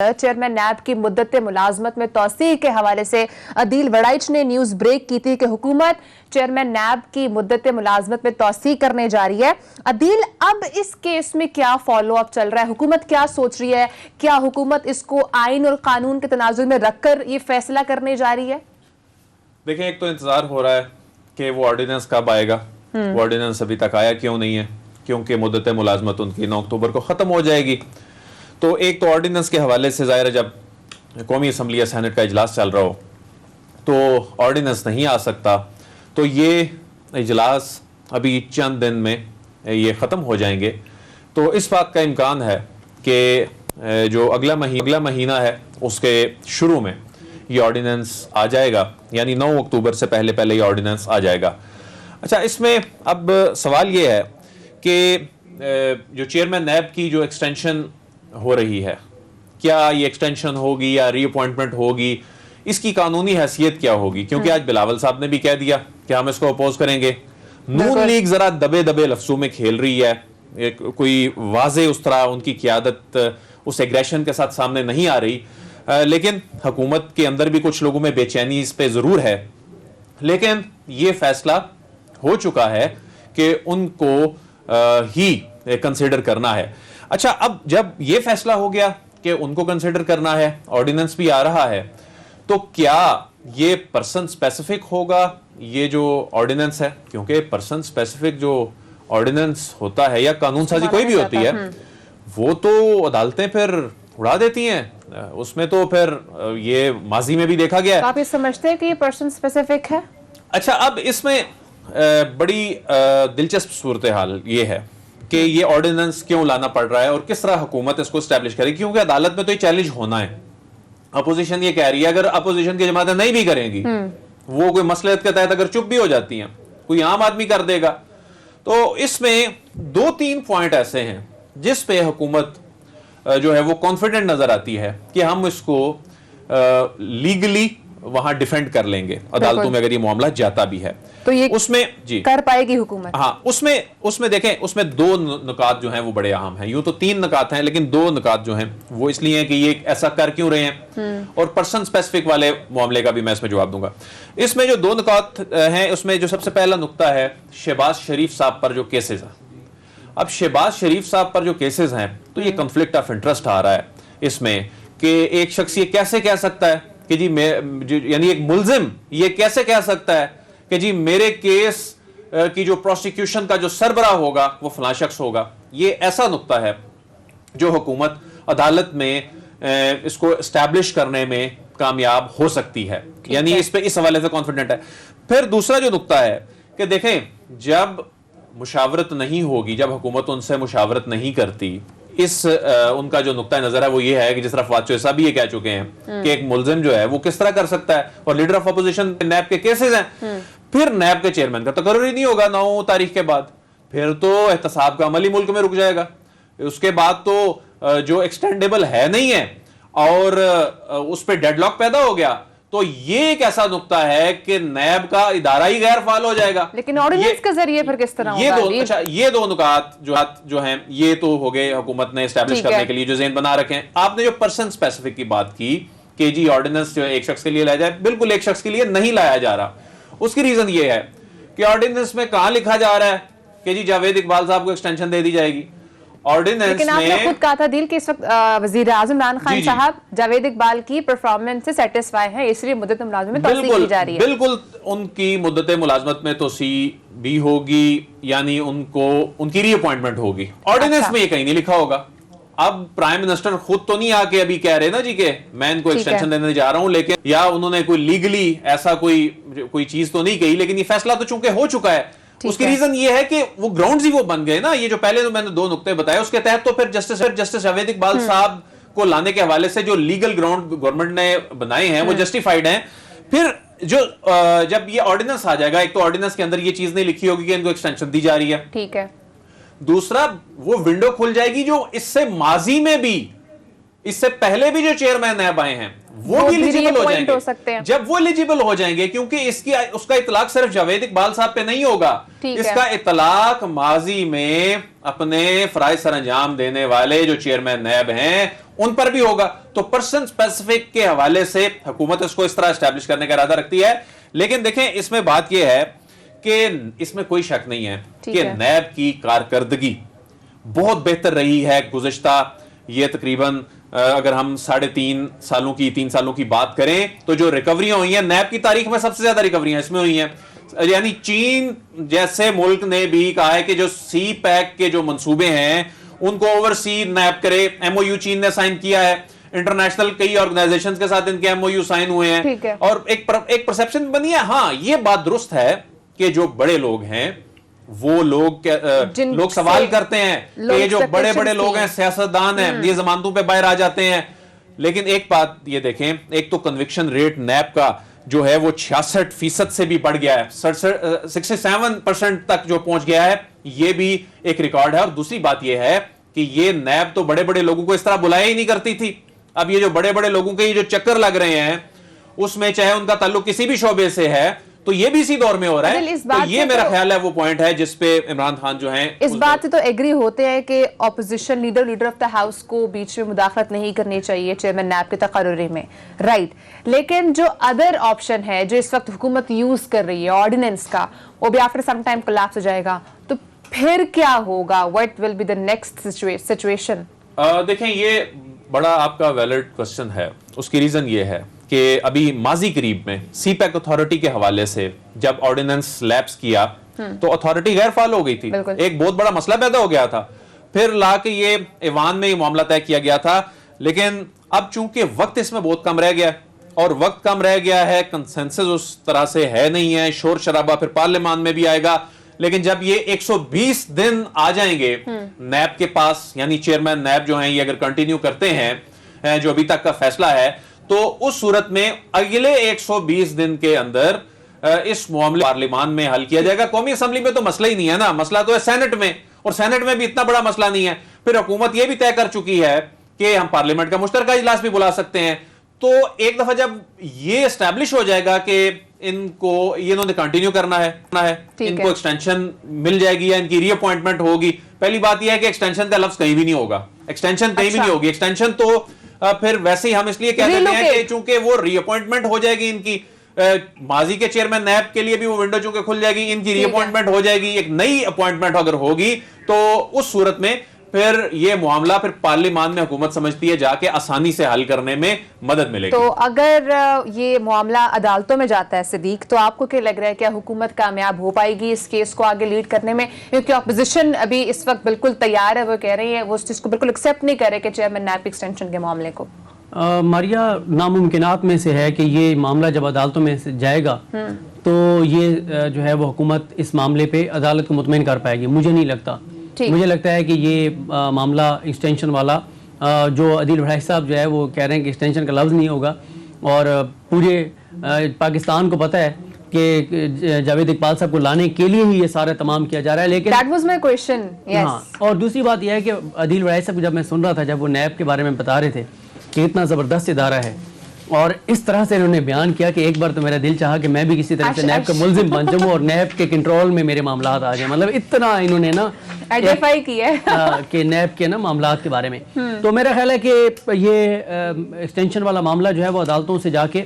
Chairman नैब की मुद्दत मुलाजमत में तौसीह के हवाले से अदील वड़ाइच ने न्यूज ब्रेक की थी कि हुकूमत चेयरमैन नैब की मुद्दत मुलाजमत में तौसीह करने जा रही है। अदील, अब इस केस में क्या फॉलो अप चल रहा है? हुकूमत क्या सोच रही है? क्या हुकूमत इसको आइन और कानून के तनाजुर में रखकर ये फैसला करने जा रही है? देखें, एक तो इंतजार हो रहा है कि वो ऑर्डिनेंस कब आएगा। वो ऑर्डिनेंस अभी तक आया क्यों नहीं है? क्योंकि मुद्दत मुलाजमत उनकी 9 अक्टूबर को ख़त्म हो जाएगी। तो एक तो ऑर्डिनेंस के हवाले से ज़ाहिर है, जब कौमी असम्बली या सेनेट का इजलास चल रहा हो तो ऑर्डिनेंस नहीं आ सकता। तो ये इजलास अभी चंद दिन में ये ख़त्म हो जाएंगे। तो इस बात का इम्कान है कि जो अगला महीना है उसके शुरू में ये ऑर्डिनेंस आ जाएगा, यानी 9 अक्टूबर से पहले पहले ये ऑर्डिनेंस आ जाएगा। अच्छा, इसमें अब सवाल ये है कि जो चेयरमैन नैब की जो एक्सटेंशन हो रही है, क्या ये एक्सटेंशन होगी या रीअपॉइंटमेंट होगी, इसकी कानूनी हैसियत क्या होगी? क्योंकि आज बिलावल साहब ने भी कह दिया कि हम इसको अपोज करेंगे। नून लीग जरा दबे दबे लफ्जों में खेल रही है, कोई वाजे उस तरह उनकी क़यादत उस एग्रेशन के साथ सामने नहीं आ रही, लेकिन हुकूमत के अंदर भी कुछ लोगों में बेचैनी इस पे जरूर है। लेकिन ये फैसला हो चुका है कि उनको ही कंसिडर करना है। अच्छा, अब जब ये फैसला हो गया कि उनको कंसिडर करना है, ऑर्डिनेंस भी आ रहा है, तो क्या ये पर्सन स्पेसिफिक होगा ये जो ऑर्डिनेंस है? क्योंकि पर्सन स्पेसिफिक जो ऑर्डिनेंस होता है या कानून साजी कोई भी होती है, वो तो अदालतें फिर उड़ा देती हैं। उसमें तो फिर ये माजी में भी देखा गया है। तो आप ये समझते हैं कि ये पर्सन स्पेसिफिक है? अच्छा, अब इसमें बड़ी दिलचस्प सूरत हाल ये है कि ये ऑर्डिनेंस क्यों लाना पड़ रहा है और किस तरह हुकूमत इसको स्टैब्लिश करेगी। क्योंकि अदालत में तो ये चैलेंज होना है। अपोजिशन ये कह रही है, अगर अपोजिशन की जमातें नहीं भी करेंगी, वो कोई मसलहत के तहत अगर चुप भी हो जाती हैं, कोई आम आदमी कर देगा। तो इसमें 2-3 पॉइंट ऐसे हैं जिस पे हुकूमत जो है वो कॉन्फिडेंट नजर आती है कि हम इसको लीगली वहां डिफेंड कर लेंगे अदालतों में, अगर ये मामला जाता भी है तो ये उसमें जी कर पाएगी हुकूमत। हाँ, उसमें देखें, उसमें 2 नुकात जो हैं वो बड़े अहम हैं। यूं तो 3 नुकात हैं, लेकिन 2 नुकात जो हैं वो इसलिए हैं कि ये ऐसा कर क्यों रहे हैं, और पर्सन स्पेसिफिक वाले मामले का भी मैं इसमें जवाब दूंगा। इसमें जो 2 नुकात हैं, उसमें जो सबसे पहला नुकता है शहबाज शरीफ साहब पर जो केसेस हैं। अब शहबाज शरीफ साहब पर जो केसेस हैं, तो ये कॉन्फ्लिक्ट ऑफ इंटरेस्ट आ रहा है इसमें कि एक शख्स ये कैसे कह सकता है कि जी यानी एक मुल्जिम ये कैसे कह सकता है कि जी मेरे केस की जो प्रोसिक्यूशन का जो सरबराह होगा वो फलां शख्स होगा। ये ऐसा नुक्ता है जो हुकूमत अदालत में इसको एस्टैब्लिश करने में कामयाब हो सकती है, यानी इस पे इस हवाले से कॉन्फिडेंट है। फिर दूसरा जो नुक्ता है कि देखें, जब मुशावरत नहीं होगी, जब हुकूमत उनसे मुशावरत नहीं करती, उनका जो नुक्ता नजर है वो ये है कि जिस तरह फवाद चौधरी साहब भी ये कह चुके हैं कि एक मुल्जिम जो है वो किस तरह कर सकता है, और लीडर ऑफ अपोजिशन नैब के केसेस हैं। फिर नैब के चेयरमैन का तकर्रुर ही नहीं होगा 9 तारीख के बाद, फिर तो एहतसाब का अमल ही मुल्क में रुक जाएगा। उसके बाद तो जो एक्सटेंडेबल है नहीं है और उस पर डेडलॉक पैदा हो गया, तो ये एक ऐसा नुक्ता है कि नैब का इदारा ही गैर फाल हो जाएगा। लेकिन ऑर्डिनेंस के जरिए फिर किस तरह ये होगा? अच्छा, ये 2 नुकात जो हैं ये तो हो गए हुकूमत ने एस्टैब्लिश करने के लिए जो ज़हन बना रखे हैं। आपने जो पर्सन स्पेसिफिक की बात की कि जी ऑर्डिनेंस जो एक शख्स के लिए लाया जाए, बिल्कुल एक शख्स के लिए नहीं लाया जा रहा। उसकी रीजन ये है कि ऑर्डिनेंस में कहां लिखा जा रहा है कि जी जावेद इकबाल साहब को एक्सटेंशन दे दी जाएगी। ऑर्डिनेंस लेकिन आपने खुद कहा था दिल कि इस वक्त वजीर आजम इमरान खान साहब जावेद इकबाल की परफॉर्मेंस से सेटिस्फाई हैं, इसलिए मुद्दत मुलाजमत में तौसीह की जा रही है। बिल्कुल उनकी मुद्दत मुलाजमत में तौसीह भी होगी, यानी उनकी रीअपॉइंटमेंट होगी। ऑर्डिनेंस में ये कहीं नहीं लिखा होगा। अब प्राइम मिनिस्टर खुद तो नहीं आके अभी कह रहे ना जी कि मैं इनको एक्सटेंशन देने जा रहा हूं, लेकिन या उन्होंने कोई लीगली ऐसा कोई चीज तो नहीं कही, लेकिन ये फैसला तो चूंकि हो चुका है। उसकी रीजन ये है कि वो ग्राउंड्स ही वो बन गए ना। ये जो पहले तो मैंने 2 नुक्ते बताए, उसके तहत तो फिर जस्टिस जावेद इकबाल साहब को लाने के हवाले से जो लीगल ग्राउंड गवर्नमेंट ने बनाए हैं वो जस्टिफाइड हैं। फिर जब ये ऑर्डिनेंस आ जाएगा, एक तो ऑर्डिनेंस के अंदर ये चीज नहीं लिखी होगी कि इनको एक्सटेंशन दी जा रही है, ठीक है। दूसरा, वो विंडो खुल जाएगी जो इससे माजी में भी, इससे पहले भी जो चेयरमैन नैब आए हैं वो भी एलिजिबल हो जाएंगे, हो सकते हैं। जब वो एलिजिबल हो जाएंगे, क्योंकि उसका इतलाक सिर्फ जावेद इकबाल साहब पे नहीं होगा, इसका इतलाक माजी में अपने फराइज सर अंजाम देने वाले जो चेयरमैन नैब हैं उन पर भी होगा। तो पर्सन स्पेसिफिक के हवाले से हुकूमत इसको इस तरह एस्टैब्लिश करने का इरादा रखती है। लेकिन देखें, इसमें बात यह है कि इसमें कोई शक नहीं है कि नैब की कारकर्दगी बहुत बेहतर रही है गुज़िश्ता ये तकरीबन अगर हम 3 सालों की बात करें तो जो रिकवरियां हुई हैं नैब की तारीख में सबसे ज्यादा रिकवरियां इसमें हुई हैं। यानी चीन जैसे मुल्क ने भी कहा है कि जो सी पैक के जो मंसूबे हैं उनको ओवरसी नैब करे। एमओयू चीन ने साइन किया है, इंटरनेशनल कई ऑर्गेनाइजेशन के साथ इनके एमओयू साइन हुए हैं और एक परसेप्शन बनी है। हाँ, ये बात दुरुस्त है कि जो बड़े लोग हैं वो लोग सवाल करते हैं कि ये जो बड़े बड़े लोग हैं, सियासतदान हैं, ये जमानतों पे बाहर आ जाते हैं। लेकिन एक बात ये देखें, एक तो कन्विक्शन रेट नैब का जो है वो 66% से भी बढ़ गया है, 67% तक जो पहुंच गया है, ये भी एक रिकॉर्ड है। और दूसरी बात ये है कि ये नैब तो बड़े बड़े लोगों को इस तरह बुलाया ही नहीं करती थी। अब ये जो बड़े बड़े लोगों के ये जो चक्कर लग रहे हैं उसमें चाहे उनका ताल्लुक किसी भी शोबे से है तो ये भी इसी दौर में हो रहा है। तो ये मेरा ख्याल है वो पॉइंट है जिसपे इमरान खान जो हैं इस बात से तो एग्री होते हैं कि opposition leader of the house को बीच में मुदाखलत नहीं करनी चाहिए चेयरमैन नैब के तकर्रुरी में, राइट। लेकिन जो अदर ऑप्शन है जो इस वक्त हुकूमत यूज कर रही है ऑर्डिनेंस का, वो भी आफ्टर सम टाइम कोलैप्स हो जाएगा, तो फिर क्या होगा? What will be the next situation? देखें, ये बड़ा आपका वैलिड क्वेश्चन है। उसकी रीजन ये है कि अभी माजी करीब में सीपैक अथॉरिटी के हवाले से जब ऑर्डिनेंस लैप्स किया तो अथॉरिटी गैर फाल हो गई थी, एक बहुत बड़ा मसला पैदा हो गया था। फिर ला के ये ईवान में ये मामला तय किया गया था। लेकिन अब चूंकि वक्त इसमें बहुत कम रह गया और वक्त कम रह गया है, कंसेंसस उस तरह से है नहीं है, शोर शराबा फिर पार्लियामान में भी आएगा। लेकिन जब ये 120 दिन आ जाएंगे नैब के पास, यानी चेयरमैन नैब जो हैं ये अगर कंटिन्यू करते हैं जो अभी तक का फैसला है, तो उस सूरत में अगले 120 दिन के अंदर इस मामले पार्लियामान में हल किया जाएगा। कौमी असम्बली में तो मसला ही नहीं है ना, मसला तो है सेनेट में, और सेनेट में भी इतना बड़ा मसला नहीं है। फिर हुकूमत यह भी तय कर चुकी है कि हम पार्लियामेंट का मुश्तरका इजलास भी बुला सकते हैं। तो एक दफा जब ये एस्टैब्लिश हो जाएगा कि इनको ये इन्होंने कंटिन्यू करना है, इनको एक्सटेंशन मिल जाएगी या इनकी रीअपॉइंटमेंट होगी। पहली बात यह है कि एक्सटेंशन का लफ्ज कहीं भी नहीं होगा, एक्सटेंशन कहीं भी नहीं होगी। एक्सटेंशन तो फिर वैसे ही हम इसलिए कह देते हैं कि चूंकि वो रीअपॉइंटमेंट हो जाएगी इनकी, माजी के चेयरमैन नैब के लिए भी वो विंडो चूंकि खुल जाएगी, इनकी रीअपॉइंटमेंट हो जाएगी, एक नई अपॉइंटमेंट अगर होगी तो उस सूरत में फिर ये मामला फिर पार्लियामान में हुकूमत समझती है जाके आसानी से हल करने में मदद मिलेगी। तो अगर ये मामला अदालतों में जाता है सिद्दीक, तो आपको क्या लग रहा है, क्या हुकूमत कामयाब हो पाएगी इस केस को आगे लीड करने में? क्योंकि अपोजिशन अभी इस वक्त बिल्कुल तैयार है, वो कह रही है, वो इसको बिल्कुल एक्सेप्ट नहीं करे कि चेयरमैन नैब एक्सटेंशन के मामले को। मारिया, नामुमकिनात में से है कि ये मामला जब अदालतों में से जाएगा तो ये जो है वो हुकूमत इस मामले पे अदालत को मुतमईन कर पाएगी। मुझे नहीं लगता। मुझे लगता है कि ये मामला एक्सटेंशन वाला जो अदील वड़ाई साहब जो है वो कह रहे हैं कि एक्सटेंशन का लफ्ज़ नहीं होगा, और पूरे पाकिस्तान को पता है कि जावेद इकबाल साहब को लाने के लिए ही ये सारा तमाम किया जा रहा है। लेकिन That was my question. Yes. हाँ, और दूसरी बात यह है कि अदील वड़ाई साहब जब मैं सुन रहा था, जब वो नैब के बारे में बता रहे थे कि इतना ज़बरदस्त इदारा है, और इस तरह से इन्होंने बयान किया कि एक बार तो मेरा दिल चाहा कि मैं भी किसी तरह से नैब का मुल्जिम बन जाऊं और नैब के कंट्रोल में मेरे मामला आ जाए। मतलब इतना इन्होंने ना आइडेंटिफाई किया है कि नैब के ना मामलात के बारे में। तो मेरा ख्याल है कि ये एक्सटेंशन वाला मामला जो है वो अदालतों से जाके,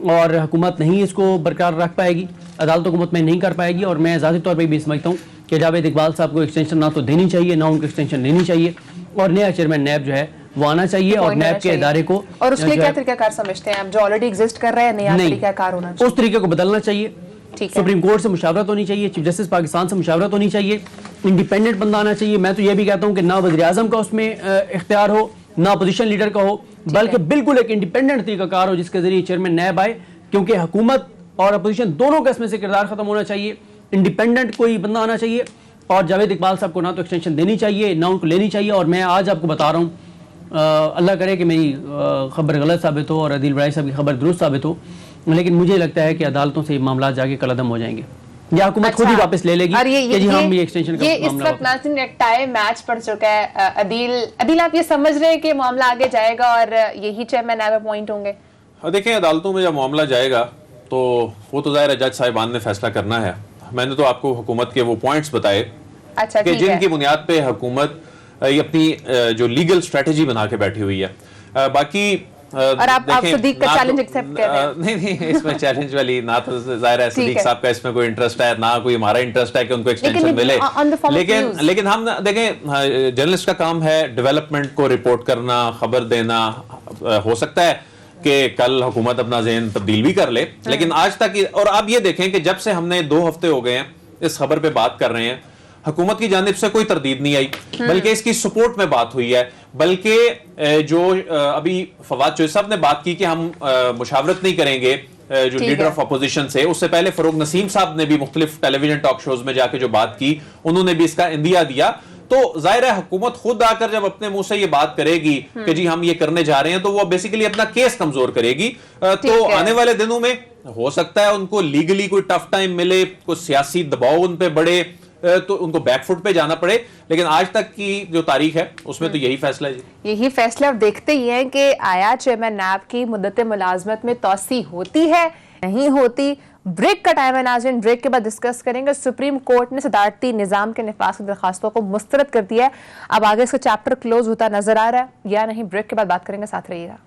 और हुकूमत नहीं इसको बरकरार रख पाएगी, अदालतों को मुतमईन नहीं कर पाएगी। और मैं ज़ाती तौर पर भी समझता हूँ कि जावेद इकबाल साहब को एक्सटेंशन ना तो देनी चाहिए, ना उनको एक्सटेंशन लेनी चाहिए, और नया चेयरमैन नैब जो है वो आना चाहिए और नैब के इदारे को। और उसके क्या तरीकाकार समझते हैं आप, जो ऑलरेडी एग्जिस्ट कर रहे हैं, नया तरीकाकार होना चाहिए, उस तरीके को बदलना चाहिए। सुप्रीम कोर्ट से मुशावरत होनी चाहिए, चीफ जस्टिस पाकिस्तान से मुशावरत होनी चाहिए, इंडिपेंडेंट बंदा आना चाहिए। मैं तो ये भी कहता हूँ कि ना वज़ीर आज़म का उसमें इख्तियार हो, ना अपोजिशन लीडर का हो, बल्कि बिल्कुल एक इंडिपेंडेंट तरीकाकार हो जिसके जरिए चेयरमैन नैब आए, क्योंकि हुकूमत और अपोजिशन दोनों का इसमें से किरदार खत्म होना चाहिए। इंडिपेंडेंट कोई बंदा आना चाहिए, और जावेद इकबाल साहब को ना तो एक्सटेंशन देनी चाहिए, ना उनको लेनी चाहिए। और मैं आज आपको बता रहा हूँ, अल्लाह करे कि मेरी खबर गलत साबित हो और अदील वड़ाई साहब की खबर दुरुस्त साबित हो, लेकिन मुझे लगता है कि अदालतों से ये मामला जाके कलअदम हो जाएंगे, या हुकूमत खुद ही वापस ले लेगी कि जी हम ये एक्सटेंशन का इस वक्त नाज़रीन एक टाई मैच पड़ चुका है। अदील आप ये समझ रहे हैं कि मामला आगे जाएगा और यही चेयरमैन नैब अपॉइंट होंगे? देखें, अदालतों में जब मामला जाएगा तो वो तो ज़ाहिर है जज साहिबान ने फैसला करना है। मैंने तो आपको हुकूमत के वो पॉइंट्स बताए कि जिनकी बुनियाद पे हुकूमत अपनी जो लीगल स्ट्रेटजी बना के बैठी हुई है। बाकी और आप सिद्दीक का चैलेंज एक्सेप्ट कर रहे हैं? नहीं, इसमें चैलेंज वाली ना तो जाहिर है सिद्दीक साहब का इसमें कोई इंटरेस्ट है, ना कोई हमारा इंटरेस्ट है कि उनको एक्सटेंशन मिले। लेकिन हम देखें, जर्नलिस्ट का काम है डेवलपमेंट को रिपोर्ट करना, खबर देना। हो सकता है कि कल हुकूमत अपना ज़हन तब्दील भी कर ले, लेकिन आज तक, और आप ये देखें कि जब से हमने 2 हफ्ते हो गए हैं इस खबर पे बात कर रहे हैं, हुकूमत की जानिब से कोई तरदीद नहीं आई, बल्कि इसकी सपोर्ट में बात हुई है। बल्कि जो अभी फवाद चौधरी साहब ने बात की कि हम मुशावरत नहीं करेंगे जो लीडर ऑफ अपोजिशन से, उससे पहले फरूक नसीम साहब ने भी मुख्तलिफ टेलीविजन टॉक शोज में जाके जो बात की, उन्होंने भी इसका इंदिया दिया। तो जाहिर है हुकूमत खुद आकर जब अपने मुंह से ये बात करेगी कि जी हम ये करने जा रहे हैं, तो वो बेसिकली अपना केस कमजोर करेगी। तो आने वाले दिनों में हो सकता है उनको लीगली कोई टफ टाइम मिले, कोई सियासी दबाव उन पे बढ़े, तो उनको बैकफुट पे जाना पड़े। लेकिन आज तक की जो तारीख है उसमें तो यही फैसला है जी। यही फैसला अब देखते ही हैं कि आया चेयरमैन नैब की मुद्दत मुलाजमत में तोसी होती है, नहीं होती। ब्रेक का टाइम है नाज़रीन, ब्रेक के बाद डिस्कस करेंगे। सुप्रीम कोर्ट ने सदारती निजाम के निफाज की दरखास्तों को मुस्तरद कर दिया है। अब आगे इसका चैप्टर क्लोज होता नजर आ रहा है या नहीं, ब्रेक के बाद बात करेंगे, साथ रहिएगा।